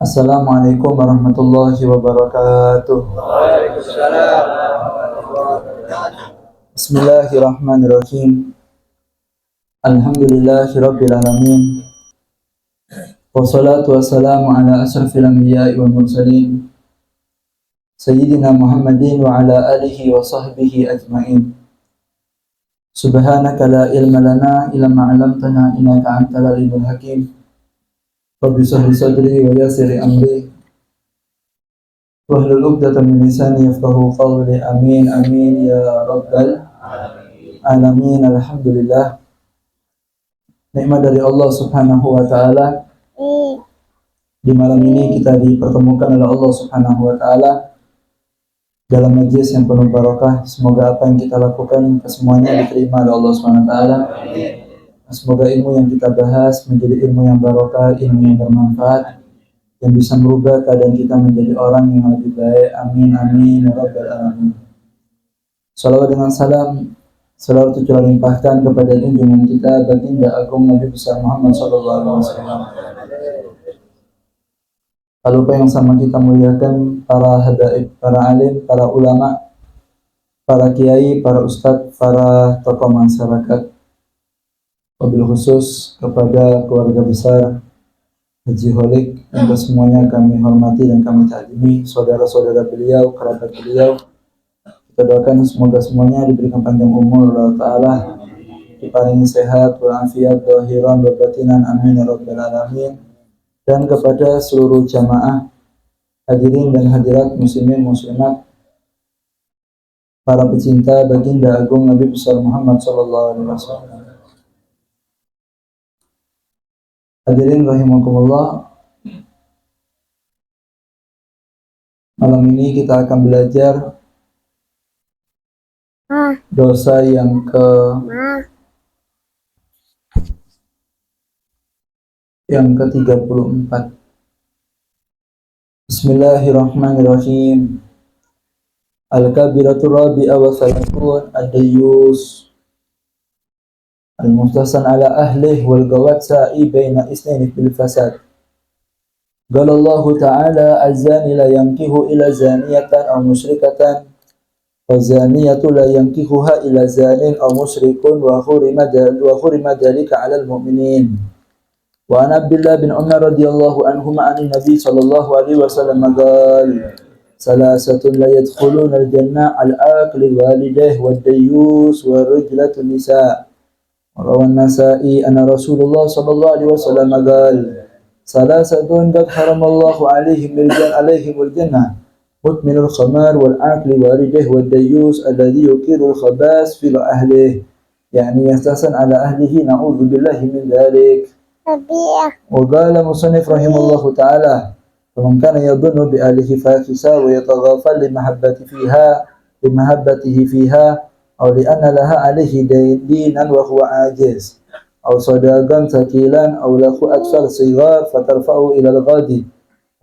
Assalamualaikum warahmatullahi wabarakatuh. Waalaikumsalam. Bismillahirrahmanirrahim. Alhamdulillahirabbil alamin. Wassalatu wassalamu ala asyrafil anbiya'i wal mursalin sayyidina Muhammadin wa ala alihi wa sahbihi ajmain. Subhanaka la ilma lana illa ma 'allamtana innaka antal alimul hakim. Rabbi shrah li sadri wa yassir li amri wahlul 'uqdatam min lisani yafqahu qawli. Amin amin ya rabbal alamin. Alhamdulillah, nikmat dari Allah Subhanahu wa taala. Di malam ini kita dipertemukan oleh Allah Subhanahu wa taala dalam majlis yang penuh barakah. Semoga apa yang kita lakukan semuanya diterima oleh Allah Subhanahu wa taala. Semoga ilmu yang kita bahas menjadi ilmu yang barakah, ilmu yang bermanfaat, yang bisa merubah keadaan kita menjadi orang yang lebih baik. Amin amin ya rabbal alamin. Salawat dengan salam selalu tercurah limpahkan kepada junjungan kita baginda agung Nabi besar Muhammad sallallahu alaihi wasallam. Lalu apa yang sama kita muliakan para hadaib, para alim, para ulama, para kiai, para ustadz, para tokoh masyarakat. Wabil khusus kepada keluarga besar Haji Holik yang semuanya kami hormati dan kami takzimi, saudara-saudara beliau, kerabat beliau. Kita doakan semoga semuanya diberikan panjang umur Allah Ta'ala, diparingi sehat, walafiat, zahiran, batinan, amin ya rabbal alamin. Dan kepada seluruh jamaah hadirin dan hadirat muslimin muslimat, para pecinta baginda agung Nabi besar Muhammad sallallahu alaihi wasallam. Hadirin rahimakumullah, malam ini kita akan belajar dosa yang ke-34. Bismillahirrahmanirrahim. Al-kabiratu rabi'a wa thalathun ad-dayyus al-muhtasan ala ahlih wal gawat sa'i baina isnaini fil fasad. Qala Allah ta'ala az-zani la yankihu ila zaniyatan aw musyrikatan wa zaniyatu la yankihuha ila zanin aw musyrikun wa hurima dhalika 'ala al-mu'minin. Wa an Abdullah bin Umar radhiyallahu anhuma 'an Nabi sallallahu alaihi wasallam qala salasatun la yadkhuluna al-jannah al-aqli walidayhi wad-dayyus wa rajlatun nisa'. Rawan Nasa'i anna Rasulullah sallallahu alaihi wasallam qala salasatun qad haramallahu alaihimul jannah mutminul khamar wal aqli walidayhi wad-dayyus alladhi yukirul khabas fil ahlihi, yani yastasan ala ahlihi, na'udzu billahi min dzalik. Wa qala musannif rahimallahu ta'ala faman kana yadhunnu bi ahlihi fakisa wa yataghafal limahabbatihi fiha aw li'anna laha alayhi dinan wa huwa ajiz aw sadaqan sakilan aw lahu atsal sighar fatarfa'u ila al-ghadi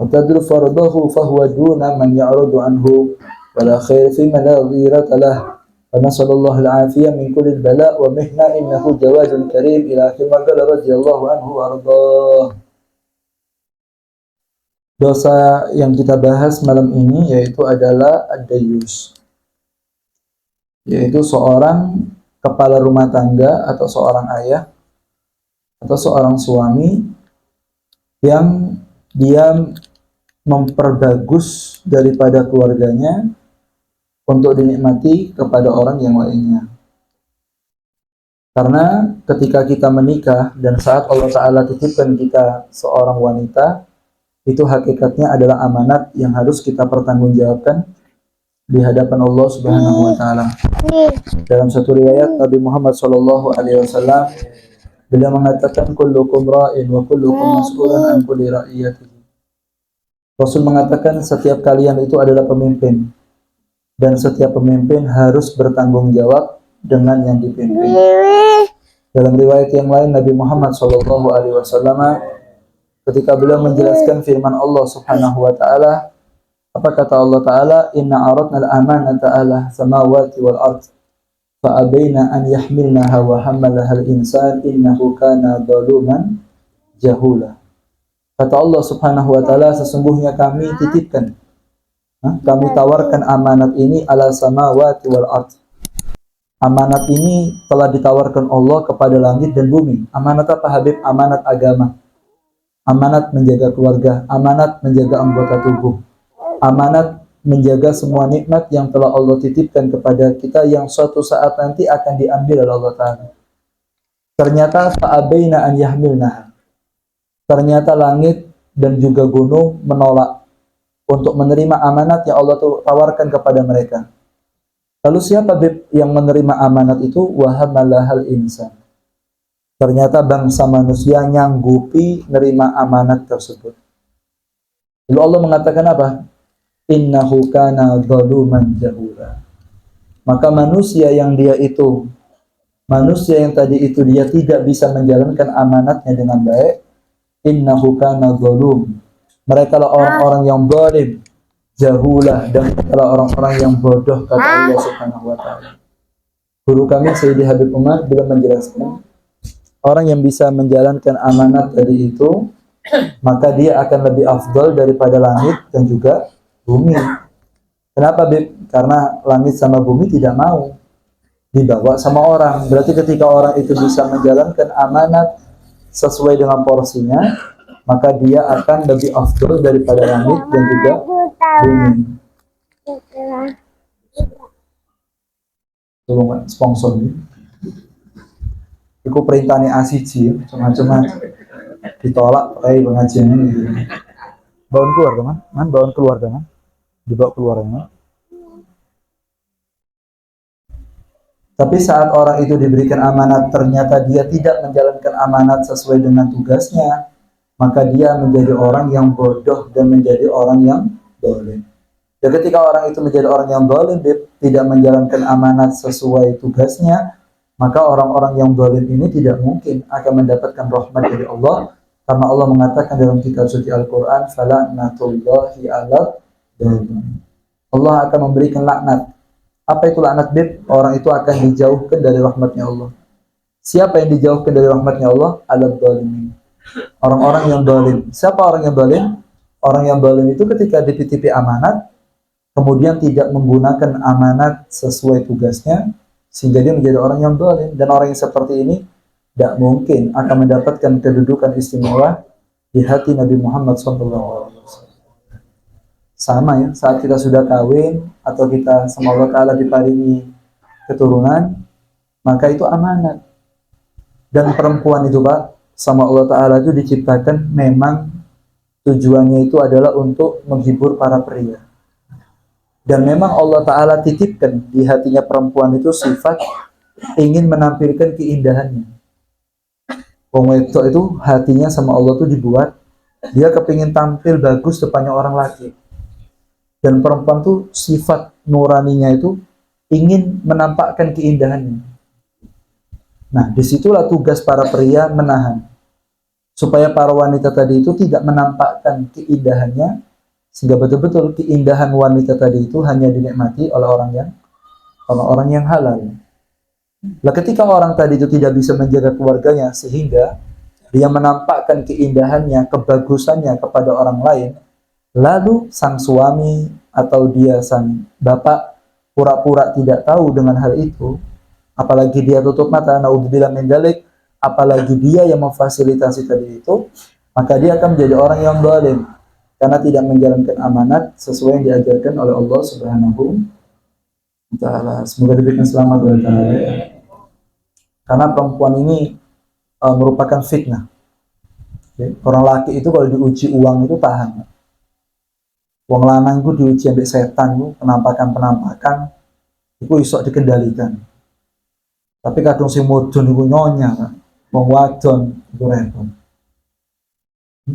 wa tadru fardahu fahuwa duna man ya'rudu anhu wa la khair fi man la ghirata lah wa nasallallahu al-afiyah min kulli bala' wa mihna innahu jawadun karim ila akhir ma qala radhiyallahu anhu wa ardah. Dosa yang kita bahas malam ini yaitu adalah ad-dayyus, yaitu seorang kepala rumah tangga atau seorang ayah atau seorang suami yang dia memperbagus daripada keluarganya untuk dinikmati kepada orang yang lainnya. Karena ketika kita menikah dan saat Allah Ta'ala titipkan kita seorang wanita, itu hakikatnya adalah amanat yang harus kita pertanggungjawabkan di hadapan Allah Subhanahu wa taala. Dalam satu riwayat Nabi Muhammad sallallahu alaihi wasallam beliau mengatakan kullukum ra'in wa kullukum mas'ulun an kulli ra'iyatihi. Rasul mengatakan setiap kalian itu adalah pemimpin dan setiap pemimpin harus bertanggung jawab dengan yang dipimpin. Dalam riwayat yang lain Nabi Muhammad sallallahu alaihi wasallam ketika beliau menjelaskan firman Allah Subhanahu wa taala, apa kata Allah Ta'ala? Inna aradna al-amanata ala samawati wal ard fa abaina an yahmilnaha wa hammalaha al-insan innahu kana zaluman jahula. Kata Allah Subhanahu wa taala, sesungguhnya kami titipkan, kami tawarkan amanat ini ala samawati wal ardh. Amanat ini telah ditawarkan Allah kepada langit dan bumi. Amanat apa Habib? Amanat agama. Amanat menjaga keluarga, amanat menjaga anggota tubuh, amanat menjaga semua nikmat yang telah Allah titipkan kepada kita yang suatu saat nanti akan diambil oleh Allah Ta'ala. Ternyata fa'abaina an yahmilnaha. Ternyata langit dan juga gunung menolak untuk menerima amanat yang Allah tawarkan kepada mereka. Lalu siapa yang menerima amanat itu? Wahamalahal insan. Ternyata bangsa manusia nyanggupi menerima amanat tersebut. Lalu Allah mengatakan apa? Innahu kana zaluman jahula. Maka manusia yang tadi itu dia tidak bisa menjalankan amanatnya dengan baik. Innahu kana zalum. Mereka lah orang-orang yang zalim, jahula, dan mereka lah orang-orang yang bodoh, kata Allah Subhanahu wa taala. Guru kami Sayyidi Habib Umar bila menjelaskan, orang yang bisa menjalankan amanat tadi itu, maka dia akan lebih afdal daripada langit dan juga bumi. Kenapa, Bib? Karena langit sama bumi tidak mau dibawa sama orang. Berarti ketika orang itu bisa menjalankan amanat sesuai dengan porsinya, maka dia akan lebih afdal daripada langit dan juga bumi. Tolong sponsor nih. Iku perintahnya ACC, cuma ditolak kayak pengajian ini. Bawaan keluar kan? Bawaan keluar kan? Dibawa keluar kan? Tapi saat orang itu diberikan amanat, ternyata dia tidak menjalankan amanat sesuai dengan tugasnya, maka dia menjadi orang yang bodoh dan menjadi orang yang zalim. Dan ketika orang itu menjadi orang yang zalim, tidak menjalankan amanat sesuai tugasnya, maka orang-orang yang zalim ini tidak mungkin akan mendapatkan rahmat dari Allah, karena Allah mengatakan dalam kitab suci Al-Quran, fala'natullahi 'alal zalim. Allah akan memberikan laknat. Apa itu laknat, Bib? Orang itu akan dijauhkan dari rahmatnya Allah. Siapa yang dijauhkan dari rahmatnya Allah? Al-zalimin. Orang-orang yang zalim. Siapa orang yang zalim? Orang yang zalim itu ketika dititipi amanat, kemudian tidak menggunakan amanat sesuai tugasnya, sehingga dia menjadi orang yang zalim. Dan orang yang seperti ini tidak mungkin akan mendapatkan kedudukan istimewa di hati Nabi Muhammad SAW. Sama ya, saat kita sudah kawin atau kita sama Allah Ta'ala diparingi keturunan, maka itu amanat. Dan perempuan itu, Pak, sama Allah Ta'ala itu diciptakan memang tujuannya itu adalah untuk menghibur para pria. Dan memang Allah Ta'ala titipkan di hatinya perempuan itu sifat ingin menampilkan keindahannya. Wong wedok itu hatinya sama Allah itu dibuat, dia kepingin tampil bagus depannya orang laki. Dan perempuan tuh sifat nuraninya itu ingin menampakkan keindahannya. Nah, disitulah tugas para pria menahan, supaya para wanita tadi itu tidak menampakkan keindahannya, sehingga betul-betul keindahan wanita tadi itu hanya dinikmati oleh orang yang halal. Nah, ketika orang tadi itu tidak bisa menjaga keluarganya, sehingga dia menampakkan keindahannya, kebagusannya kepada orang lain, lalu sang suami atau dia sang bapak pura-pura tidak tahu dengan hal itu, apalagi dia tutup mata, naudzubillah min dzalik, apalagi dia yang memfasilitasi tadi itu, maka dia akan menjadi orang yang zalim karena tidak menjalankan amanat sesuai yang diajarkan oleh Allah Subhanahu wa taala. Semoga diberikan selamat oleh Ta'ala. Karena perempuan ini merupakan fitnah. Orang laki itu kalau diuji uang itu tahan. Wong lanang itu diuji ambek setan itu, penampakan itu iso dikendalikan. Tapi kadang si mudun itu nyonya, kan? Wong wadon itu repot.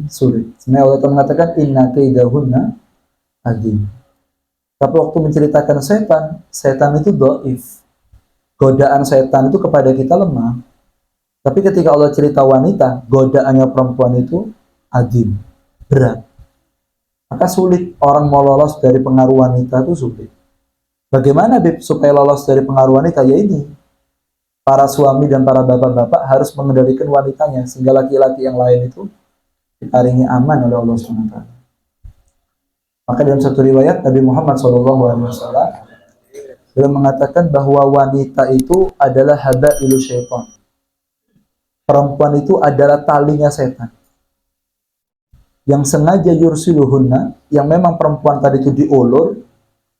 Sulit. Sebenarnya Allah mengatakan inna kaidahunna adzim. Tapi waktu menceritakan setan itu dhaif. Godaan setan itu kepada kita lemah. Tapi ketika Allah cerita wanita, godaannya perempuan itu adzim, berat. Maka sulit orang mau lolos dari pengaruh wanita itu sulit. Bagaimana supaya lolos dari pengaruh wanita? Ya ini, para suami dan para bapak-bapak harus mengendalikan wanitanya, sehingga laki-laki yang lain itu diparingi aman oleh Allah SWT. Maka dalam satu riwayat Nabi Muhammad SAW beliau mengatakan bahwa wanita itu adalah habailu syaitan. Perempuan itu adalah talinya setan. Yang sengaja yursiluhunna, yang memang perempuan tadi itu diulur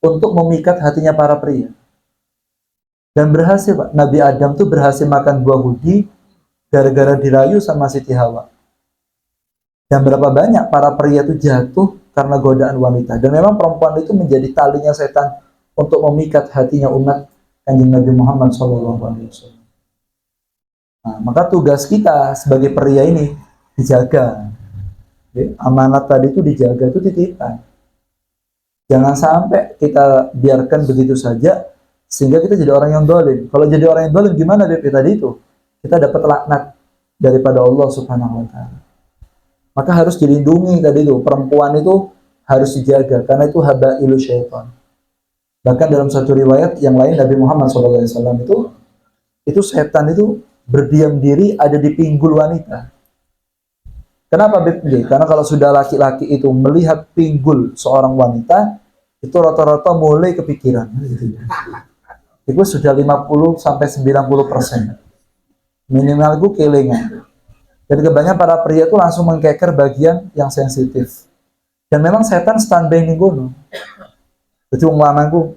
untuk memikat hatinya para pria. Dan berhasil, Pak. Nabi Adam tuh berhasil makan buah hudi gara-gara dirayu sama Siti Hawa. Dan berapa banyak para pria itu jatuh karena godaan wanita. Dan memang perempuan itu menjadi talinya setan untuk memikat hatinya umat Kanjeng Nabi Muhammad SAW. Nah, maka tugas kita sebagai pria ini dijaga. Amanat tadi itu dijaga, itu titipan. Jangan sampai kita biarkan begitu saja sehingga kita jadi orang yang dolim. Kalau jadi orang yang dolim gimana BP tadi itu? Kita dapat laknat daripada Allah Subhanahu wa Ta'ala. Maka harus dilindungi tadi itu. Perempuan itu harus dijaga karena itu habailu syaitan. Bahkan dalam satu riwayat yang lain Nabi Muhammad SAW itu setan itu berdiam diri ada di pinggul wanita. Kenapa BP? Karena kalau sudah laki-laki itu melihat pinggul seorang wanita, itu rata-rata mulai kepikiran. Itu sudah 50-90%. Minimal itu kelingan. Dan kebanyakan para pria itu langsung mengkeker bagian yang sensitif. Dan memang setan standby nih gue. Jadi umlananku,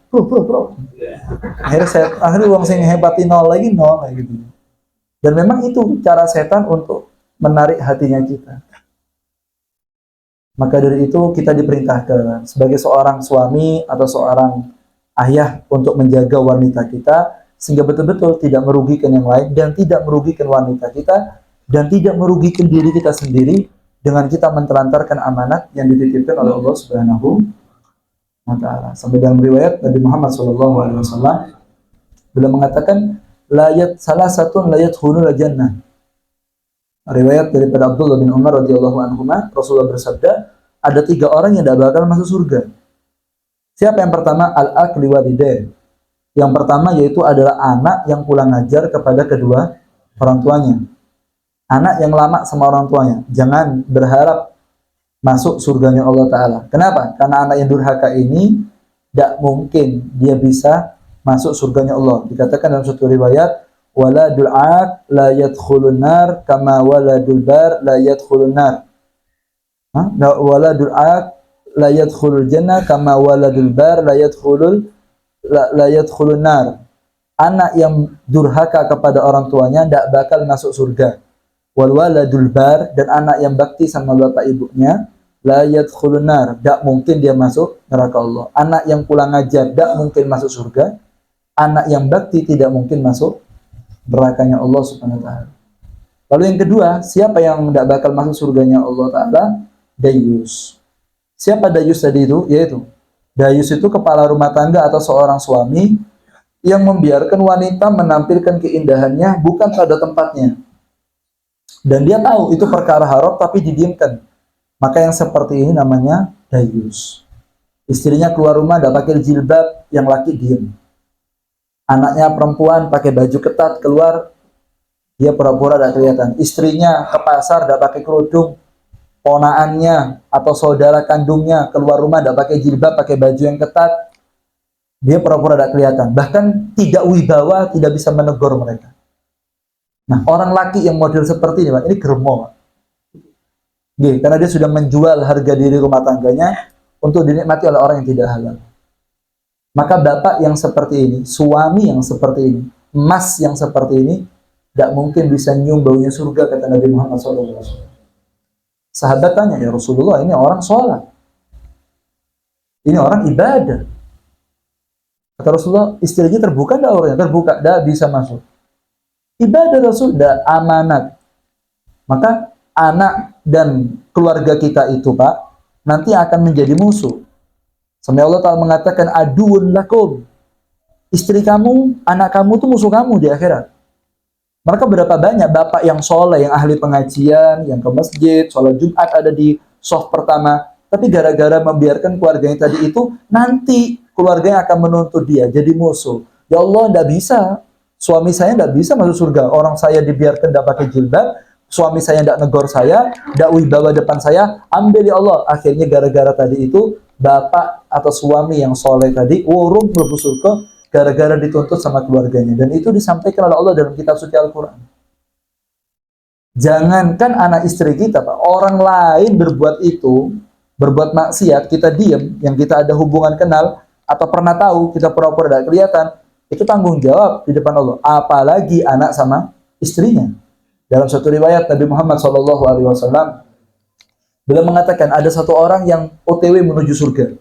bro. Akhirnya uang sing hebatin nol lagi gitu. Dan memang itu cara setan untuk menarik hatinya kita. Maka dari itu kita diperintahkan sebagai seorang suami atau seorang ayah untuk menjaga wanita kita sehingga betul-betul tidak merugikan yang lain dan tidak merugikan wanita kita dan tidak merugikan diri kita sendiri dengan kita mentelantarkan amanat yang dititipkan oleh Allah Subhanahu wa Ta'ala. Sampai dalam riwayat Nabi Muhammad SAW beliau mengatakan salah satu layat hunul jannah. Riwayat daripada Abdullah bin Umar radhiyallahu anhu, Rasulullah bersabda, ada 3 orang yang tidak bakal masuk surga. Siapa yang pertama? Al-akli walidain. Yang pertama yaitu adalah anak yang kurang ajar kepada kedua orang tuanya. Anak yang lama sama orang tuanya. Jangan berharap masuk surganya Allah Ta'ala. Kenapa? Karena anak yang durhaka ini tidak mungkin dia bisa masuk surganya Allah. Dikatakan dalam suatu riwayat, waladul aq la yadkhulun nar kama waladul bar la yadkhulun nar. Waladul aq la yadkhulul jannah kama waladul bar la yadkhulun nar. Anak yang durhaka kepada orang tuanya tidak bakal masuk surga. Wal waladul bar, dan anak yang bakti sama bapak ibunya la yadkhulun nar, tidak mungkin dia masuk neraka Allah. Anak yang kurang ajar tidak mungkin masuk surga. Anak yang bakti tidak mungkin masuk nerakanya Allah Subhanahu wa Ta'ala. Lalu yang kedua, siapa yang tidak bakal masuk surganya Allah Ta'ala? Dayus. Siapa dayus tadi itu? Yaitu dayus itu kepala rumah tangga atau seorang suami yang membiarkan wanita menampilkan keindahannya bukan pada tempatnya. Dan dia tahu itu perkara haram tapi didiamkan. Maka yang seperti ini namanya dayus. Istrinya keluar rumah tidak pakai jilbab, yang laki diam. Anaknya perempuan pakai baju ketat keluar, dia pura-pura tidak kelihatan. Istrinya ke pasar tidak pakai kerudung, ponaannya atau saudara kandungnya keluar rumah tidak pakai jilbab, pakai baju yang ketat, dia pura-pura tidak kelihatan. Bahkan tidak wibawa, tidak bisa menegur mereka. Nah, orang laki yang model seperti ini, Pak, ini germo, Pak. Karena dia sudah menjual harga diri rumah tangganya untuk dinikmati oleh orang yang tidak halal. Maka bapak yang seperti ini, suami yang seperti ini, emas yang seperti ini, tidak mungkin bisa nyium baunya surga, kata Nabi Muhammad SAW. Sahabat tanya, ya Rasulullah, ini orang sholat, ini orang ibadah. Kata Rasulullah, istrinya terbuka tidak orangnya? Terbuka, tidak bisa masuk. Ibadah Rasul, tidak amanat. Maka anak dan keluarga kita itu, Pak, nanti akan menjadi musuh. Sampai Allah Ta'ala mengatakan, aduun lakum. Istri kamu, anak kamu itu musuh kamu di akhirat. Maka berapa banyak bapak yang soleh, yang ahli pengajian, yang ke masjid, sholat Jumat ada di soft pertama, tapi gara-gara membiarkan keluarganya tadi itu, nanti keluarganya akan menuntut dia jadi musuh. Ya Allah, tidak bisa. Suami saya tidak bisa masuk surga. Orang saya dibiarkan tidak pakai jilbab, suami saya tidak negor saya, tidak wibawa depan saya, ambil ya Allah. Akhirnya gara-gara tadi itu, bapak atau suami yang soleh tadi, urung mlebu surga, gara-gara dituntut sama keluarganya. Dan itu disampaikan oleh Allah dalam kitab suci Al-Quran. Jangankan anak istri kita, Pak, orang lain berbuat itu, berbuat maksiat, kita diam, yang kita ada hubungan kenal, atau pernah tahu, kita pura-pura tidak kelihatan, itu tanggung jawab di depan Allah. Apalagi anak sama istrinya. Dalam satu riwayat Nabi Muhammad SAW, beliau mengatakan ada satu orang yang OTW menuju surga.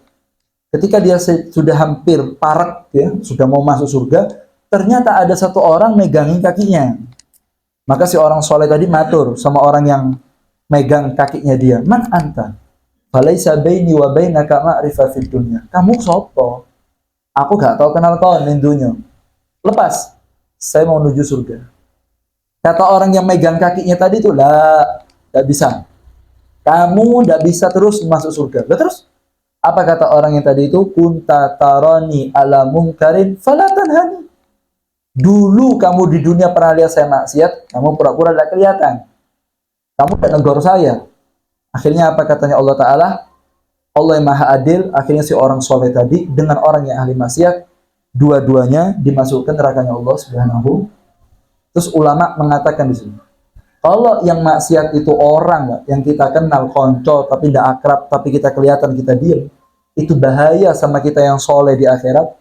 Ketika dia sudah hampir parak, ya, sudah mau masuk surga, ternyata ada satu orang megangin kakinya. Maka si orang soleh tadi matur sama orang yang megang kakinya dia, man anta? Falaisa baini wa bainaka ma'rifah fid dunya. Kamu sopo? Aku gak tahu kenal kau di dunia. Lepas, saya mau menuju surga. Kata orang yang megang kakinya tadi itu, lah, gak bisa. Kamu gak bisa terus masuk surga. Lah terus, apa kata orang yang tadi itu? Kunta tarani ala mungkarin falatanhani. Dulu kamu di dunia pernah lihat saya maksiat, kamu pura-pura tidak kelihatan. Kamu tidak negor saya. Akhirnya apa katanya Allah Ta'ala? Allah yang maha adil, akhirnya si orang soleh tadi dengan orang yang ahli maksiat, dua-duanya dimasukkan nerakanya Allah Subhanahu. Terus ulama mengatakan di sini, kalau yang maksiat itu orang yang kita kenal, konco, tapi tidak akrab, tapi kita kelihatan, kita diam, itu bahaya sama kita yang soleh di akhirat.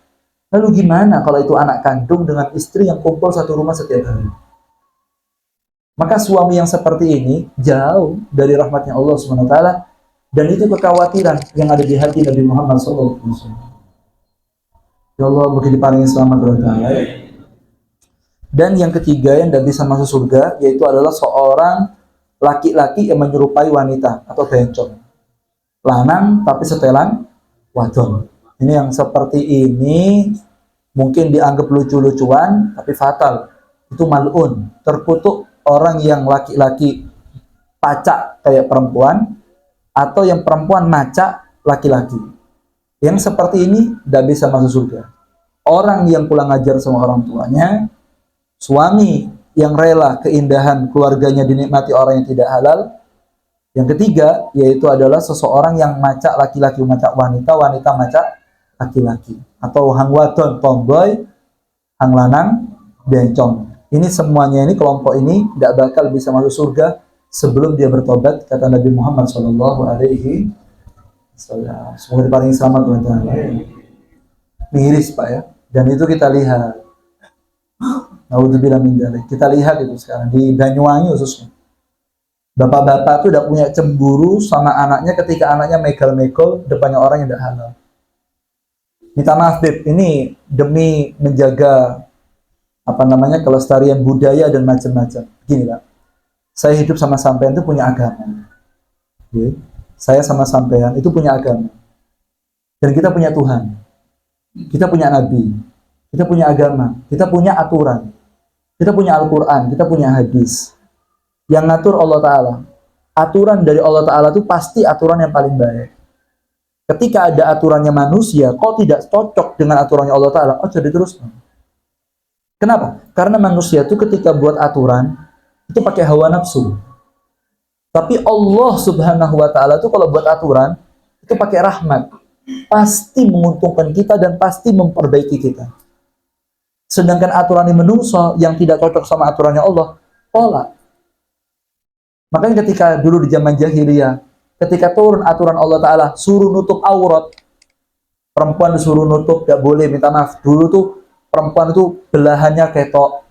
Lalu gimana kalau itu anak kandung dengan istri yang kumpul satu rumah setiap hari? Maka suami yang seperti ini jauh dari rahmatnya Allah SWT, dan itu kekhawatiran yang ada di hati Nabi Muhammad SAW. Ya Allah, mungkin diparingi selamat berkah. Dan yang ketiga yang tidak bisa masuk surga, yaitu adalah seorang laki-laki yang menyerupai wanita atau bencong. Lanang tapi setelan wadon. Ini yang seperti ini mungkin dianggap lucu-lucuan, tapi fatal. Itu mal'un, terkutuk orang yang laki-laki pacak kayak perempuan, atau yang perempuan macak laki-laki. Yang seperti ini tidak bisa masuk surga. Orang yang pulang ajar sama orang tuanya, suami yang rela keindahan keluarganya dinikmati orang yang tidak halal. Yang ketiga, yaitu adalah seseorang yang macak laki-laki, macak wanita, wanita macak laki-laki, atau hang wadon tomboy, hang lanang bencong. Ini semuanya, ini kelompok ini tidak bakal bisa masuk surga sebelum dia bertobat, kata Nabi Muhammad SAW. Semoga diparingi selamat teman-teman. Miris Pak ya, dan itu kita lihat. Naudzubillah min dzalik. Kita lihat itu sekarang di Banyuwangi khususnya. Bapak-bapak tuh udah punya cemburu sama anaknya ketika anaknya megal-megal depannya orang yang tidak halal. Minta maaf Beb, ini demi menjaga kelestarian budaya dan macam-macam. Gini Pak, saya hidup sama sampean itu punya agama. Okay. Saya sama sampean itu punya agama. Dan kita punya Tuhan. Kita punya Nabi. Kita punya agama. Kita punya aturan. Kita punya Al-Quran. Kita punya hadis. Yang ngatur Allah Ta'ala. Aturan dari Allah Ta'ala itu pasti aturan yang paling baik. Ketika ada aturannya manusia, kok tidak cocok dengan aturannya Allah Ta'ala, oh jadi terus. Kenapa? Karena manusia itu ketika buat aturan, itu pakai hawa nafsu. Tapi Allah Subhanahu wa Ta'ala itu kalau buat aturan, itu pakai rahmat. Pasti menguntungkan kita dan pasti memperbaiki kita. Sedangkan aturan yang menungso yang tidak cocok sama aturannya Allah, tolak. Makanya ketika dulu di zaman jahiliyah, ketika turun aturan Allah Ta'ala, suruh nutup aurat, perempuan disuruh nutup, gak boleh, minta maaf. Dulu tuh perempuan itu belahannya ketok,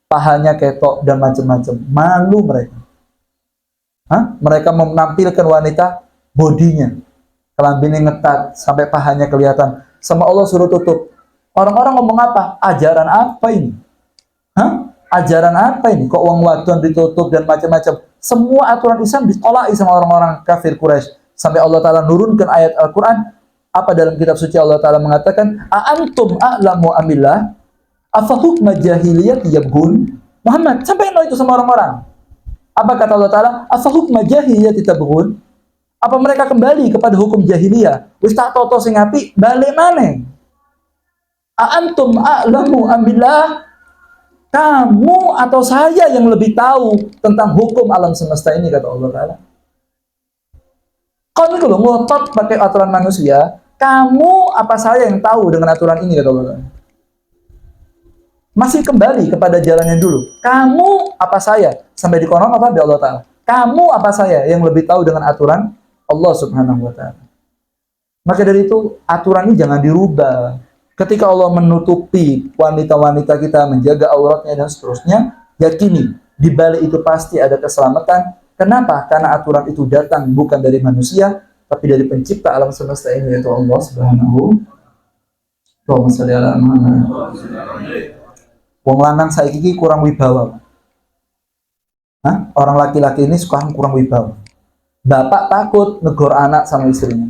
pahanya ketok, dan macam-macam. Malu mereka. Mereka menampilkan wanita bodinya, kelaminnya ngetat, sampai pahanya kelihatan. Sama Allah suruh tutup. Orang-orang ngomong apa? Ajaran apa ini? Ajaran apa ini? Kok uang wadon ditutup dan macam-macam? Semua aturan Islam ditolak sama orang-orang kafir Quraisy. Sampai Allah Ta'ala nurunkan ayat Al-Quran. Apa dalam kitab suci Allah Ta'ala mengatakan, A'antum a'lamu amillah, afa hukma jahiliyat yabghun. Muhammad, sampaikan itu sama orang-orang. Apa kata Allah Ta'ala? Afa hukma jahiliyat yabghun. Apa mereka kembali kepada hukum jahiliyah? Wis tak toto sing apik, balik maneh. A'antum a'lamu amillah. Kamu atau saya yang lebih tahu tentang hukum alam semesta ini, kata Allah Ta'ala. Kau ini kalau ngotot pakai aturan manusia, kamu apa saya yang tahu dengan aturan ini, kata Allah Ta'ala. Masih kembali kepada jalannya dulu. Kamu apa saya? Sampai di konon apa di Allah Ta'ala. Kamu apa saya yang lebih tahu dengan aturan Allah Subhanahu wa Ta'ala. Maka dari itu, aturan ini jangan dirubah. Ketika Allah menutupi wanita-wanita kita, menjaga auratnya dan seterusnya, yakini di balik itu pasti ada keselamatan. Kenapa? Karena aturan itu datang bukan dari manusia, tapi dari pencipta alam semesta ini, yaitu Allah Subhanahu wa Ta'ala. Wong lanang saiki kurang wibawa. Hah? Orang laki-laki ini sekarang kurang wibawa. Bapak takut negor anak sama istrinya.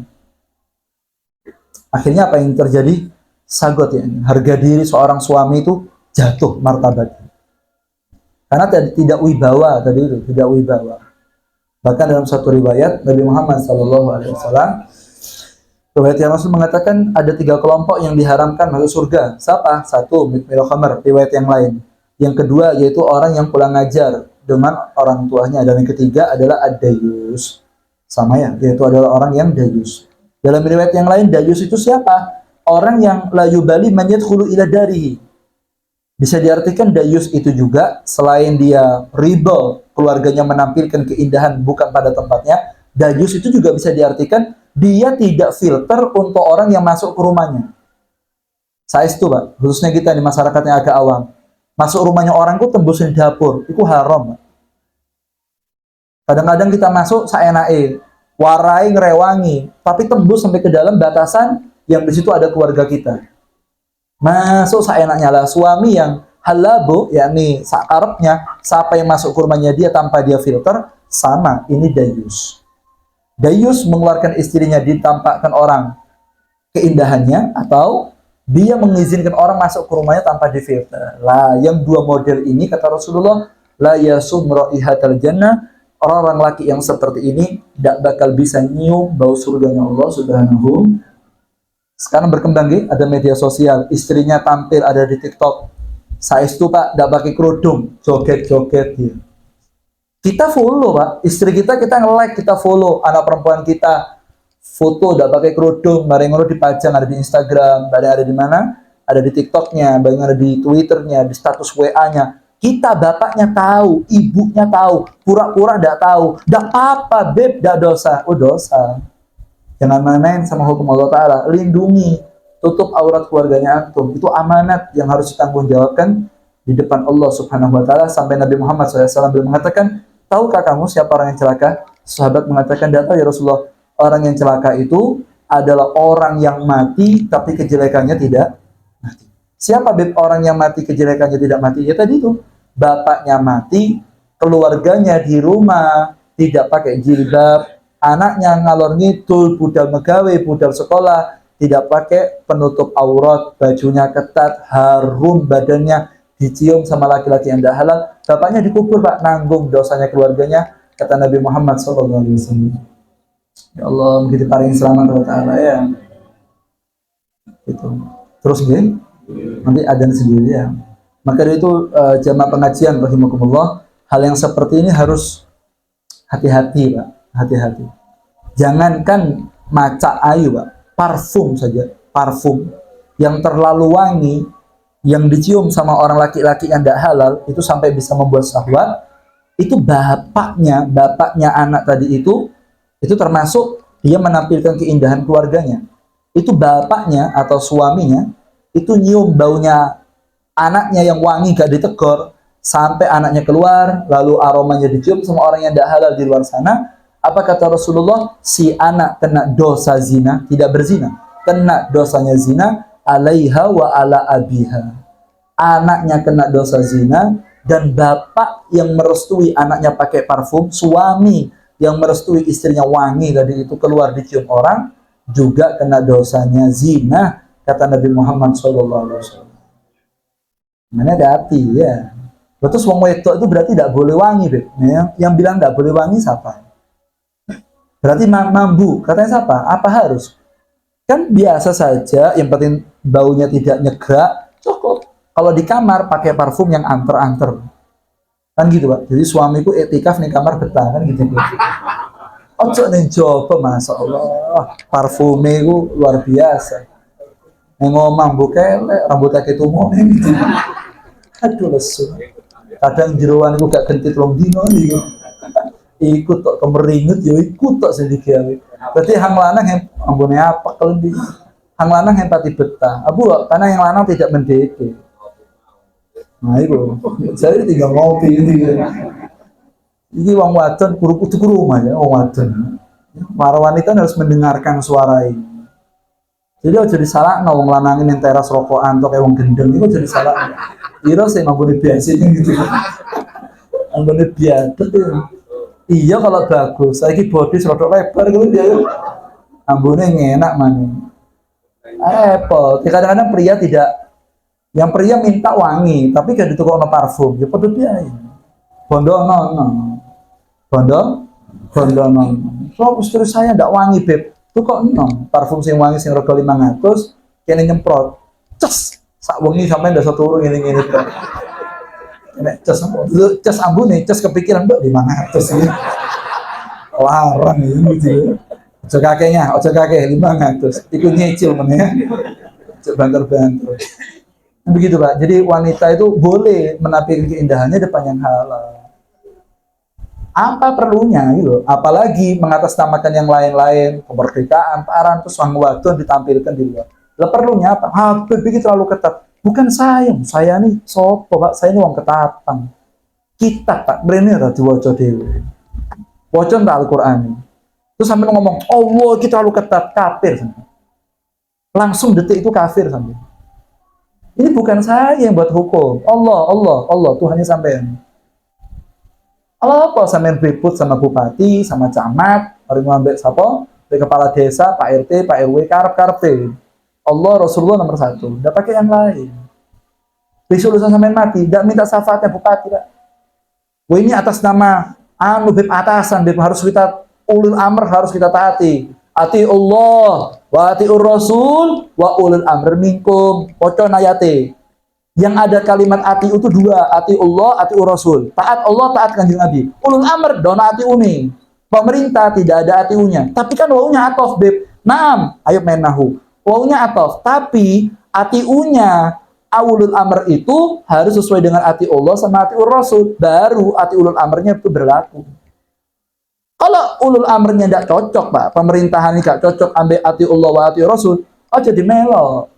Akhirnya apa yang terjadi? Sagot ya. Harga diri seorang suami itu jatuh martabatnya. Karena tidak wibawa tadi itu, tidak wibawa. Bahkan dalam satu riwayat Nabi Muhammad SAW, riwayat yang Rasul mengatakan ada 3 kelompok yang diharamkan masuk surga. Siapa? 1, minum khamr. Riwayat yang lain. Yang kedua yaitu orang yang pulang ngajar dengan orang tuanya. Dan yang ketiga adalah ad-dayus. Sama ya, yaitu adalah orang yang dayus. Dalam riwayat yang lain, dayus itu siapa? Orang yang la yubali man yadkhulu ila darihi. Bisa diartikan dayus itu juga selain dia ridho keluarganya menampilkan keindahan bukan pada tempatnya, dayus itu juga bisa diartikan dia tidak filter untuk orang yang masuk ke rumahnya. Saya itu, Pak, khususnya kita di masyarakat yang agak awam. Masuk rumahnya orang itu tembusin dapur, itu haram, Pak. Kadang-kadang kita masuk saenake, warai ngerewangi, tapi tembus sampai ke dalam batasan yang di situ ada keluarga kita. Masuk seenaknya lah. Suami yang halabu, yakni sakarepnya, siapa yang masuk ke rumahnya dia tanpa dia filter, sama, ini dayus. Dayus mengeluarkan istrinya ditampakkan orang keindahannya, atau dia mengizinkan orang masuk ke rumahnya tanpa difilter. Lah, yang 2 model ini kata Rasulullah, la yasum raihatal jannah, orang-orang laki yang seperti ini tidak bakal bisa nyium bau surganya Allah Subhanahu. Sekarang berkembang ada media sosial, istrinya tampil ada di TikTok. Saya itu, Pak, tidak pakai kerudung, joget-joget ya. Kita follow, Pak, istri kita nge-like, kita follow, anak perempuan kita foto tidak pakai kerudung, bareng dipajang ada di Instagram, bareng ada di mana? Ada di TikToknya, bareng ada di Twitternya, di status WA-nya. Kita bapaknya tahu, ibunya tahu, pura-pura tidak tahu. Tidak apa-apa, beb, tidak dosa. Oh, dosa. Jangan main-main sama hukum Allah Ta'ala. Lindungi, tutup aurat keluarganya antum. Itu amanat yang harus ditanggungjawabkan di depan Allah Subhanahu wa Ta'ala. Sampai Nabi Muhammad SAW beliau mengatakan, tahukah kamu siapa orang yang celaka? Sahabat mengatakan, tidak tahu ya Rasulullah. Orang yang celaka itu adalah orang yang mati tapi kejelekannya tidak mati. Siapa orang yang mati kejelekannya tidak mati? Ya tadi itu, bapaknya mati, keluarganya di rumah tidak pakai jilbab, anaknya ngalor ngidul, budal megawe, budal sekolah, tidak pakai penutup aurat, bajunya ketat, harum badannya, dicium sama laki-laki yang tidak halal, bapaknya dikubur, Pak, nanggung dosanya keluarganya, kata Nabi Muhammad SAW. Ya Allah, begitu paling selamat Allah Ta'ala ya. Itu. Terus gini, nanti adzan sendiri ya. Maka dari itu jamaah pengajian rahimakumullah, hal yang seperti ini harus hati-hati, Pak. Hati-hati. Jangankan maca ayu, Pak. Parfum saja, parfum yang terlalu wangi, yang dicium sama orang laki-laki yang tidak halal, itu sampai bisa membuat syahwat. Itu bapaknya anak tadi itu termasuk dia menampilkan keindahan keluarganya. Itu bapaknya atau suaminya, itu nyium baunya anaknya yang wangi gak ditegur, sampai anaknya keluar, lalu aromanya dicium sama orang yang tidak halal di luar sana. Apa kata Rasulullah? Si anak kena dosa zina, tidak berzina, kena dosanya zina, alaiha wa ala abiha. Anaknya kena dosa zina, dan bapak yang merestui anaknya pakai parfum, suami yang merestui istrinya wangi tadi itu keluar dicium orang, juga kena dosanya zina, kata Nabi Muhammad SAW. Mana ada hati ya. Terus wong wedok itu berarti tidak boleh wangi, Beb. Yang bilang tidak boleh wangi siapa? Berarti mambu, katanya siapa? Apa harus? Kan biasa saja, yang penting baunya tidak nyegrak, cukup. Kalau di kamar pakai parfum yang anter-anter. Kan gitu, Pak. Jadi suamiku etikaf nih kamar betah kan gitu. Ojo ning jopo masyaallah. Parfume ku luar biasa. Ning omah mbok elek, rambutnya ketumone gitu. Aduh lesu. Kadang jeroan iku gak gentit rong dino iku. Ikut tok kemeringet yo ikut tok sedikit. Berarti hang lanang yang ambune apa kelendhi. Hang lanang yang pati betah. Abu karena yang lanang tidak mendete. Nah itu, saya tinggal ngopi ini. Ini wong wadon kudu rumah ya, wong wadon. Para wanita harus mendengarkan suara ini. Jadi aja disalahno wong lanang yang teras rokokan atau kayak wong gendeng itu jadi salah. Kira sih ngambune biasa gitu. Ngambune biasa tuh. Iya kalau bagus, saiki body rodok lebar gitu dia. Ambune enak maneh. Apple, kadang-kadang pria tidak, yang pria minta wangi, tapi gak ditukar parfum, ya padha biaya. Bondo no. So istri saya ndak wangi beb, tuh kok parfum sing wangi sing rega 500, kene nyemprot, ces, sak wengi sampai ndak satu ngene-ngene kok. Nek ces ambune, ces kepikiran mbak 500 ya. Larang gitu. Ojo kakeknya, ojo kakek 500. Ikut nyicil meneh. Ojo banter-banter. Begitu Pak. Jadi wanita itu boleh menampilkan keindahannya depan yang halal. Apa perlunya gitu? Apalagi mengatasnamakan yang lain-lain, kemerdekaan, paran, terus wang wadon ditampilkan di luar. Lah perlunya apa? Habib iki terlalu ketat. Bukan saya nih sopo Pak, saya ini wong ketatan. Kita Pak, brene ora diwaca dhewe. Waca ta Al-Qur'an. Terus sampai ngomong, Allah kita terlalu ketat, kafir. Langsung detik itu kafir sampai. Ini bukan saya yang buat hukum. Allah, Tuhannya sampean. Allah apa sampean ribut sama bupati, sama camat, mari ngambek sapa? Kepala desa, Pak RT, Pak RW, karep-karepe. Allah Rasulullah nomor 1. Enggak pakai yang lain. Besok lusa sampean mati, enggak minta syafaatnya bupati, Pak. Wah ini atas nama beb atasan, beb harus kita ulul amr harus kita taati. Ati Allah wa atiur rasul wa ulul amr minkum. Pocon ayate. Yang ada kalimat ati itu 2, ati Allah, ati rasul. Taat Allah, taat Kanjeng Nabi. Ulul amr dona ati uni. Pemerintah tidak ada ati unya. Tapi kan waunya atof beb. Naam, ayo main nahu. Waunya atof, tapi ati unya ulul amr itu harus sesuai dengan ati Allah sama ati rasul. Baru ati ulul amrnya itu berlaku. Kalau ulul amrnya tidak cocok, Pak, pemerintahan ini tidak cocok ambil ati Allah wa ati Rasul, aja di melo.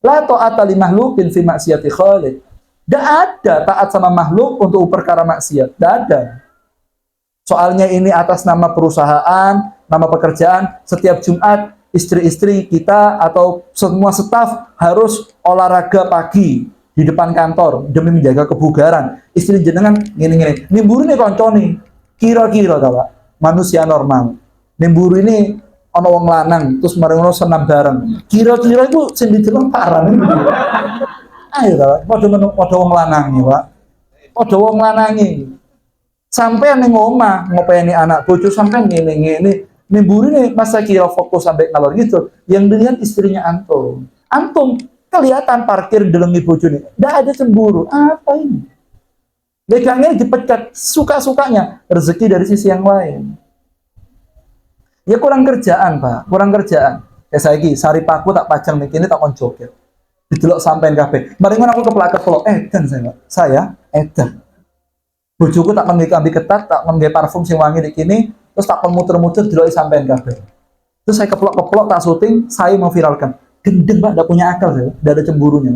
La ta'ata li makhluqin fi maksiati khaliq. Tidak ada taat sama makhluk untuk perkara maksiat. Tidak ada. Soalnya ini atas nama perusahaan, nama pekerjaan, setiap Jumat istri-istri kita atau semua staf harus olahraga pagi di depan kantor demi menjaga kebugaran. Istri jenengan gini-gini. Nimburu nih konconi. Kira-kira Pak, manusia normal. Nemburu ini ono wong lanang terus marengono senam bareng. Kira-kira itu sing didelok-paran. Ayo Pak, padha wong lanang nih, Pak. Padha wong lanang iki. Sampeyan ning omah ngopeni anak bojo sampeyan ngene-ngene. Nemburu ini masa kira fokus sampai ngalor gitu. Yang dilihat istrinya antum. Antum kelihatan parkir delengi bojone. Ndak ada cemburu. Apa ini? Begangnya dipecat, suka-sukanya rezeki dari sisi yang lain. Ya kurang kerjaan, Pak, kurang kerjaan. Kayak saiki sari paku tak pajang mikini tak kon joget. Didelok sampean kabeh. Mari ngono aku keplak-keplok, edan saya edan. Bojoku tak ambil ketat, tak nggawe parfum sing wangi nek kene, terus tak kon muter-muter dideloki sampean kabeh. Terus saya keplok-keplok tak syuting, saya memviralkan. Gendeng, Pak, enggak punya akal saya, enggak ada cemburunya.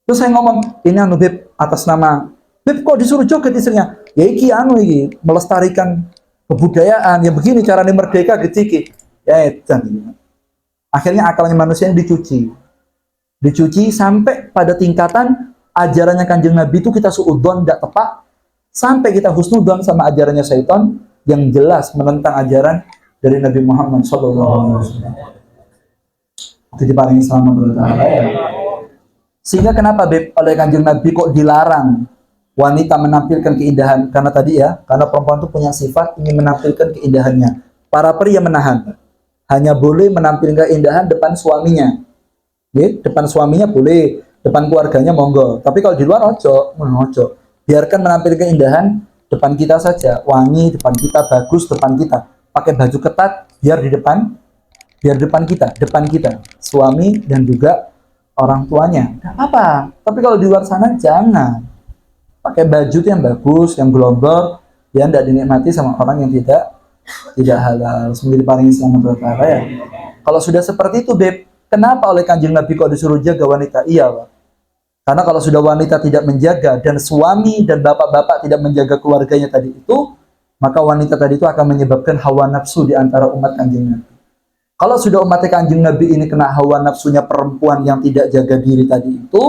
Terus saya ngomong, ini anu Beb, atas nama Beb kok disuruh joget istrinya? Ya iki anu iki, melestarikan kebudayaan, ya begini caranya merdeka geciki. Ya edan. Akhirnya akalnya manusia yang dicuci sampai pada tingkatan ajarannya Kanjeng Nabi itu kita suudzon tidak tepat, sampai kita husnudzon sama ajarannya syaitan yang jelas menentang ajaran dari Nabi Muhammad SAW. Itu diparingi selamat ya. Sehingga kenapa Beb, oleh Kanjeng Nabi kok dilarang wanita menampilkan keindahan? Karena tadi ya, karena perempuan itu punya sifat ingin menampilkan keindahannya. Para pria menahan. Hanya boleh menampilkan keindahan depan suaminya. Ya, depan suaminya boleh. depan keluarganya monggo. Tapi kalau di luar ojo. Biarkan menampilkan keindahan depan kita saja. Wangi depan kita, bagus depan kita. Pakai baju ketat biar depan kita. Suami dan juga orang tuanya. Gak apa. Tapi kalau di luar sana jangan. Pakai baju yang bagus, yang gelombang, yang tidak dinikmati sama orang yang tidak halal. Semoga diparingi selamat berkah ya. Kalau sudah seperti itu, Beb, kenapa oleh Kanjeng Nabi kok disuruh jaga wanita? Iya, Pak. Karena kalau sudah wanita tidak menjaga dan suami dan bapak-bapak tidak menjaga keluarganya tadi itu, maka wanita tadi itu akan menyebabkan hawa nafsu di antara umat Kanjeng Nabi. Kalau sudah umat Kanjeng Nabi ini kena hawa nafsunya perempuan yang tidak jaga diri tadi itu,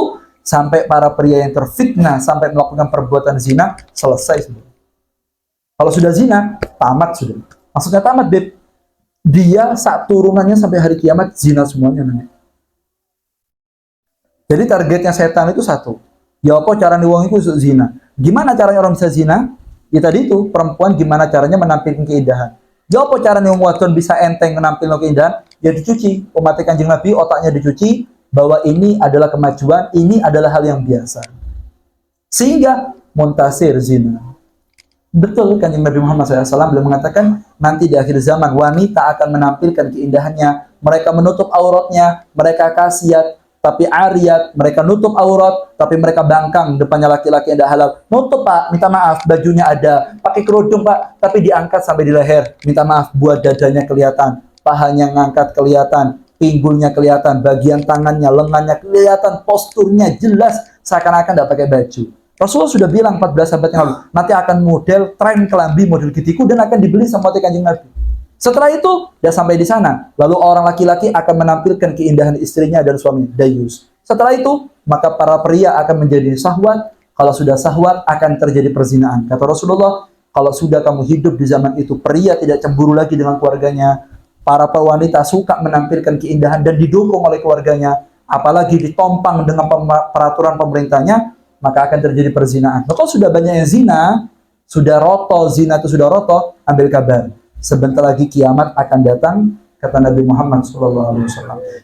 sampai para pria yang terfitnah sampai melakukan perbuatan zina, selesai sudah. Kalau sudah zina, tamat sudah. Maksudnya tamat, Beb. Dia saat turunannya sampai hari kiamat zina semuanya. Jadi targetnya setan itu satu. Ya apa cara wong itu zina? Gimana caranya orang bisa zina? Ya tadi itu, perempuan gimana caranya menampilkan keindahan. Ya apa caranya wong wadon bisa enteng menampilkan keindahan? Ya dicuci. Umat Kanjeng Nabi otaknya dicuci bahwa ini adalah kemajuan, ini adalah hal yang biasa. Sehingga muntasir zina. Betul, Kanjeng Nabi Muhammad SAW beliau mengatakan nanti di akhir zaman wanita akan menampilkan keindahannya, mereka menutup auratnya, mereka kasiat tapi ariat, mereka nutup aurat tapi mereka bangkang depannya laki-laki yang tidak halal. Nutup, Pak, minta maaf, bajunya ada, pakai kerudung, Pak, tapi diangkat sampai di leher, minta maaf, buat dadanya kelihatan, pahanya ngangkat kelihatan, pinggulnya kelihatan, bagian tangannya, lengannya kelihatan, posturnya jelas seakan-akan tidak pakai baju. Rasulullah sudah bilang 14 abad yang lalu, nanti akan model tren kelambi model gitiku dan akan dibeli sama Kanjeng Nabi. Setelah itu, sudah sampai di sana, lalu orang laki-laki akan menampilkan keindahan istrinya dan suaminya, dayus. Setelah itu, maka para pria akan menjadi syahwat. Kalau sudah syahwat, akan terjadi perzinaan. Kata Rasulullah, kalau sudah kamu hidup di zaman itu, pria tidak cemburu lagi dengan keluarganya, para wanita suka menampilkan keindahan dan didukung oleh keluarganya, apalagi ditompang dengan peraturan pemerintahnya, maka akan terjadi perzinaan. Nah, kalau sudah banyak yang zina, sudah roto, zina itu sudah roto, ambil kabar. Sebentar lagi kiamat akan datang, kata Nabi Muhammad SAW.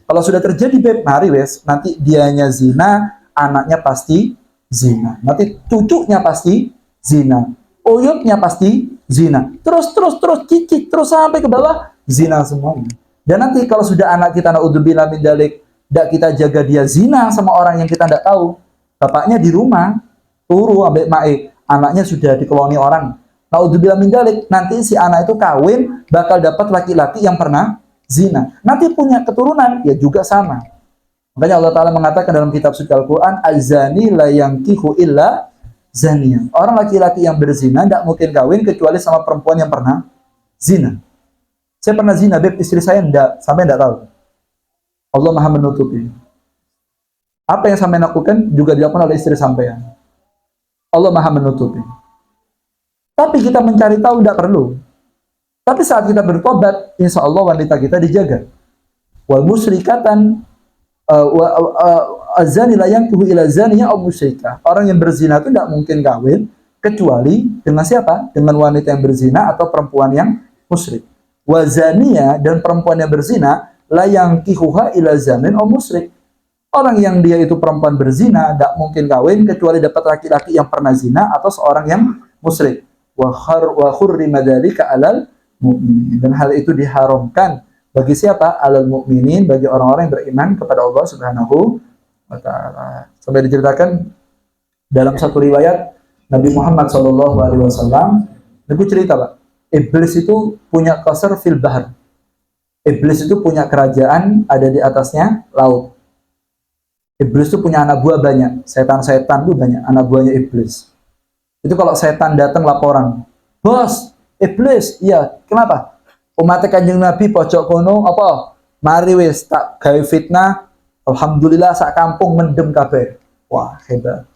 Kalau sudah terjadi, Beb, mari wes, nanti dianya zina, anaknya pasti zina. Nanti cucunya pasti zina. Uyutnya pasti zina. Terus, cicit, terus sampai ke bawah, zina semuanya. Dan nanti kalau sudah anak kita, na'udzubillah min dzalik, tidak kita jaga dia zina sama orang yang kita tidak tahu, bapaknya di rumah, turu ambek mae, anaknya sudah dikeloni orang. Naudzubillah min dzalik, nanti si anak itu kawin bakal dapat laki-laki yang pernah zina. Nanti punya keturunan ya juga sama. Makanya Allah Taala mengatakan dalam kitab suci Al-Qur'an, "Az-zani la yankihu illa zaniya." Orang laki-laki yang berzina tidak mungkin kawin kecuali sama perempuan yang pernah zina. Saya pernah zina, Beb, istri saya enggak, sampai enggak tahu. Allah Maha menutupi. Apa yang sampai lakukan juga dilakukan oleh istri sampean. Allah Maha menutupi. Tapi kita mencari tahu tidak perlu. Tapi saat kita bertobat, insya Allah wanita kita dijaga. Wal musyrikatan azani la yankihu ila zaniya aw musyrikah. Orang yang berzina itu tidak mungkin kawin kecuali dengan siapa? Dengan wanita yang berzina atau perempuan yang musyrik. Wa zaniya, dan perempuan yang berzina la yankihuha ila zanin aw musyrik. Orang yang dia itu perempuan berzina tidak mungkin kawin kecuali dapat laki-laki yang pernah zina atau seorang yang musyrik. Wa hurrima dzalika 'alal mu'minin. Dan hal itu diharamkan bagi siapa? 'Alal mu'minin, bagi orang-orang yang beriman kepada Allah Subhanahu wa taala. Sampai diceritakan dalam satu riwayat Nabi Muhammad sallallahu alaihi wasallam, Nabi cerita, Pak, iblis itu punya qasr fil bahr. Iblis itu punya kerajaan ada di atasnya laut. Iblis itu punya anak buah banyak. Setan-setan itu banyak anak buahnya iblis. Itu kalau setan datang laporan, "Bos, iblis." Iya, kenapa? Umat Kanjeng Nabi pojok kono apa? Mari wis tak gawe fitnah. Alhamdulillah sak kampung mendem kabeh. Wah, hebat.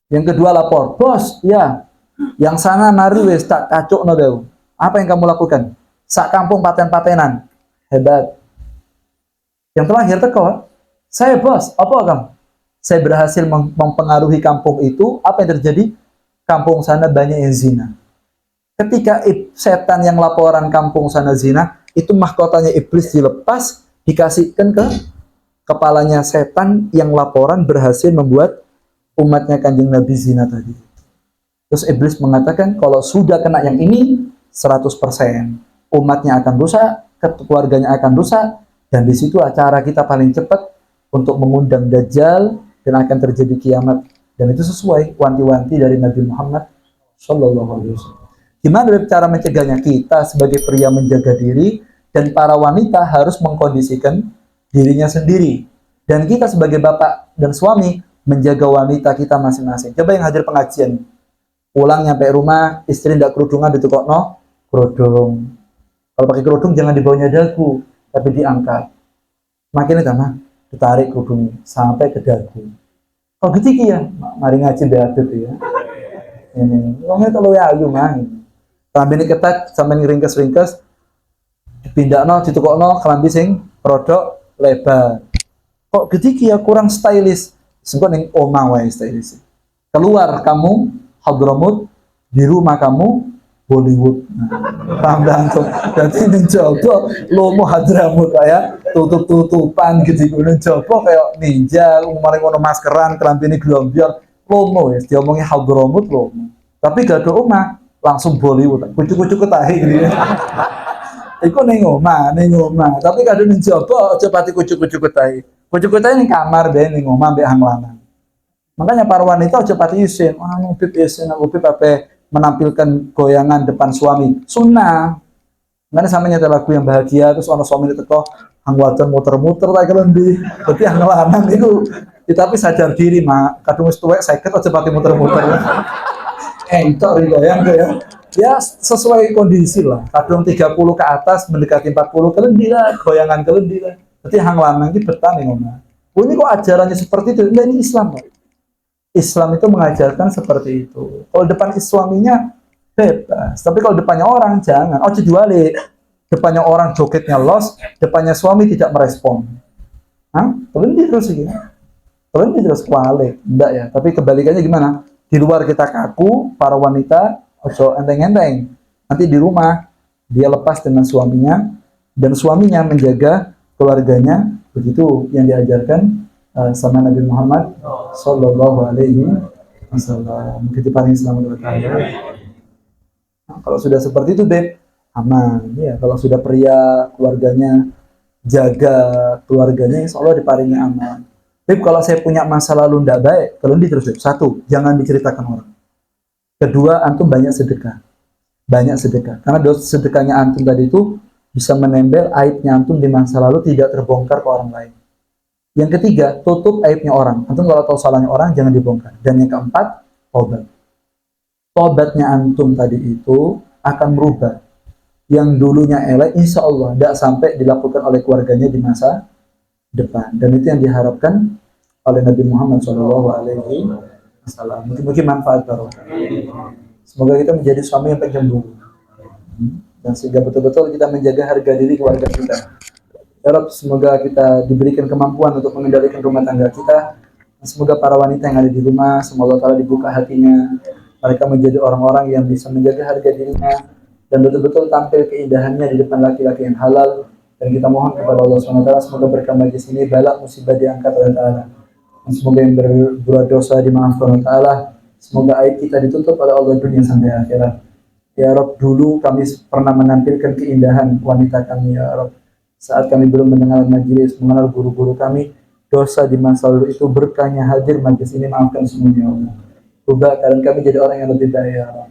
Yang kedua lapor, "Bos, ya. Yang sana mari wis tak kacukno daw." Apa yang kamu lakukan? Sak kampung paten-patenan. Hebat. Yang terakhir teko, "Saya, Bos, apa kamu?" Saya berhasil mempengaruhi kampung itu. Apa yang terjadi? Kampung sana banyak yang zina. Ketika setan yang laporan kampung sana zina, itu mahkotanya iblis dilepas, dikasihkan ke kepalanya setan yang laporan berhasil membuat umatnya Kanjeng Nabi zina tadi. Terus iblis mengatakan kalau sudah kena yang ini 100%, umatnya akan rusak, keluarganya akan rusak, dan di situ acara kita paling cepat untuk mengundang Dajjal dan akan terjadi kiamat. Dan itu sesuai wanti-wanti dari Nabi Muhammad Shallallahu Alaihi Wasallam. Gimana cara mencegahnya? Kita sebagai pria menjaga diri dan para wanita harus mengkondisikan dirinya sendiri. Dan kita sebagai bapak dan suami menjaga wanita kita masing-masing. Coba yang hadir pengajian, pulang nyampe rumah, istri tidak kerudungan ditukokno kerudung. Kalau pakai kerudung jangan di bawahnya dagu, tapi diangkat. Makin itu mah ditarik kerudungnya sampai ke dagu. Oh gitu ya, mari ngaji beadab ya. Ini, ngomongnya kalau ya ayu mah. Kelambi ini ketat sampai ringkes-ringkes, dipindahno, ditukokno kelambi sing produk lebar. Kok gitu ya kurang stylish. Sengko ning omah wae stylish. Keluar kamu Hadramut, di rumah kamu Bollywood. Paham antum? Dadi ning jaba lomo Hadramut kaya tutup-tutupan gitu ning jaba kaya ninja, umare ngono maskeran, klambine glombyong, lomo ya diomongi Hadramut lomo. Tapi gak ada omah langsung Bollywood. Kucuk-kucuk ketahi gitu ya. Iku ning omah. Tapi kadang ning jaba aja pati kucuk-kucuk ketahi. Kucuk ketahi ning kamar bae ning omah mbek hang lanang. Makanya para wanita aja pati isin. Wah, ngupip isin, ngupip apa menampilkan goyangan depan suami. Sunnah. Mana sampe nyetel lagu yang bahagia terus ana suami teko hang wadon muter-muter tak kelembi. Berarti hang lanang itu tapi sadar diri, Mak. Kadung wis tuwek 50 aja pati muter-muter. Entok goyang ya. Ya sesuai kondisi lah. Kadung 30 ke atas mendekati 40 kelendi lah, goyangan kelendi lah. Berarti hang lanang iki betah ning omah. Ini kok ajarannya seperti itu? Nah, ini Islam, Pak. Islam itu mengajarkan seperti itu. Kalau depan suaminya bebas, tapi kalau depannya orang jangan. Oh, juali. Depannya orang jogetnya los, depannya suami tidak merespon. Hah? Kelendi terus gitu. Kelendi terus kualik. Enggak ya, tapi kebalikannya gimana? Di luar kita kaku, para wanita ojo enteng-enteng. Nanti di rumah dia lepas dengan suaminya dan suaminya menjaga keluarganya. Begitu yang diajarkan sama Nabi Muhammad Sallallahu Alaihi Wasallam. Begitu paling selamat berkata. Nah, kalau sudah seperti itu, Beb, aman. Ya, kalau sudah pria keluarganya jaga keluarganya, insya Allah diparingi aman. Beb, kalau saya punya masa lalu tidak baik, kalau terus, Beb. Satu, jangan diceritakan orang. Kedua, antum banyak sedekah. Banyak sedekah. Karena sedekahnya antum tadi itu bisa menempel aibnya antum di masa lalu tidak terbongkar ke orang lain. Yang ketiga, tutup aibnya orang. Antum kalau tahu salahnya orang, jangan dibongkar. Dan yang keempat, tobat. Tobatnya antum tadi itu akan merubah. Yang dulunya elek, insya Allah tidak sampai dilakukan oleh keluarganya di masa depan. Dan itu yang diharapkan oleh Nabi Muhammad SAW. Mungkin manfaat barokah. Semoga kita menjadi suami yang pencemburu. Dan sehingga betul-betul kita menjaga harga diri keluarga kita. Ya Rabb, semoga kita diberikan kemampuan untuk mengendalikan rumah tangga kita. Dan semoga para wanita yang ada di rumah, semoga Allah dibuka hatinya. Mereka menjadi orang-orang yang bisa menjaga harga dirinya dan betul-betul tampil keindahannya di depan laki-laki yang halal. Dan kita mohon kepada Allah SWT, semoga berkah majlis ini balak musibah diangkat oleh Ta'ala. Dan semoga yang berbuat dosa dimaafkan oleh Ta'ala. Semoga aib kita ditutup oleh Allah dunia sampai akhirat. Ya Rabb, dulu kami pernah menampilkan keindahan wanita kami, ya Rabb. Saat kami belum mendengar majelis, mengenal guru-guru kami, dosa di masa lalu itu berkahnya hadir majelis ini, maafkan semuanya ya Allah. Ubah keadaan kami jadi orang yang lebih baik ya Allah.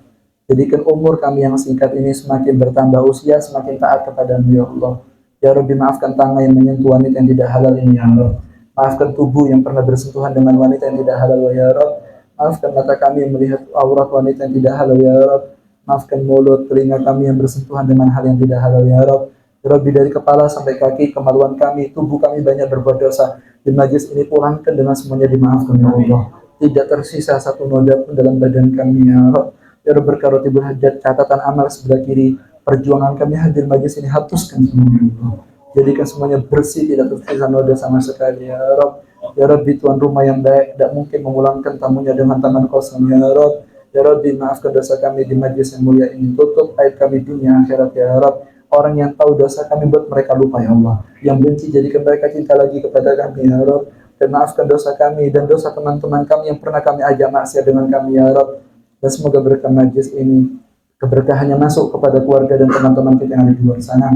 Jadikan umur kami yang singkat ini semakin bertambah usia, semakin taat kepadamu ya Allah. Ya Rabbi, maafkan tangan yang menyentuh wanita yang tidak halal ini ya Allah. Maafkan tubuh yang pernah bersentuhan dengan wanita yang tidak halal ya Rabb. Maafkan mata kami yang melihat aurat wanita yang tidak halal ya Rabb. Maafkan mulut, telinga kami yang bersentuhan dengan hal yang tidak halal ya Rabb. Rabbi, dari kepala sampai kaki, kemaluan kami, tubuh kami banyak berbuat dosa. Di majlis ini pulangkan dengan semuanya dimaafkan ya Allah. Tidak tersisa satu noda pun dalam badan kami ya Rabb. Ya Rabb, berkarotibul hajat, catatan amal sebelah kiri, perjuangan kami hadir majlis ini hapuskan semuanya ya Allah. Jadikan semuanya bersih, tidak tersisa noda sama sekali ya Rabb. Ya Rabbi, tuan rumah yang baik, tidak mungkin memulangkan tamunya dengan tangan kosong ya Rabb. Ya Rabbi, maafkan dosa kami di majlis yang mulia ini, tutup aib kami dunia akhirat ya Rabb. orang yang tahu dosa kami buat mereka lupa ya Allah. Yang benci jadikan mereka cinta lagi kepada kami ya Rabb. Dan maafkan dosa kami dan dosa teman-teman kami yang pernah kami ajak maksiat dengan kami ya Rabb. Dan semoga berkah majlis ini keberkahannya masuk kepada keluarga dan teman-teman kita yang ada di luar sana.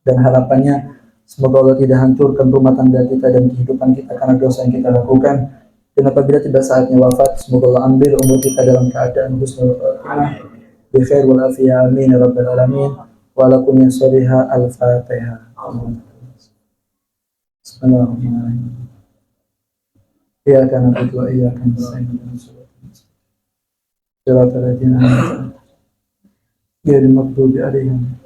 Dan harapannya semoga Allah tidak hancurkan rumah tangga kita dan kehidupan kita karena dosa yang kita lakukan. Dan apabila tiba saatnya wafat, semoga Allah ambil umur kita dalam keadaan husnul khatimah, bi khair wal afiyah, amin ya rabbal alamin. Wa lakum ya salihah al-fatihah. Bismillahirrahmanirrahim. Iyyaka na'budu wa iyyaka nasta'in. Shiratal ladzina an'amta 'alaihim ghairil maghdubi 'alaihim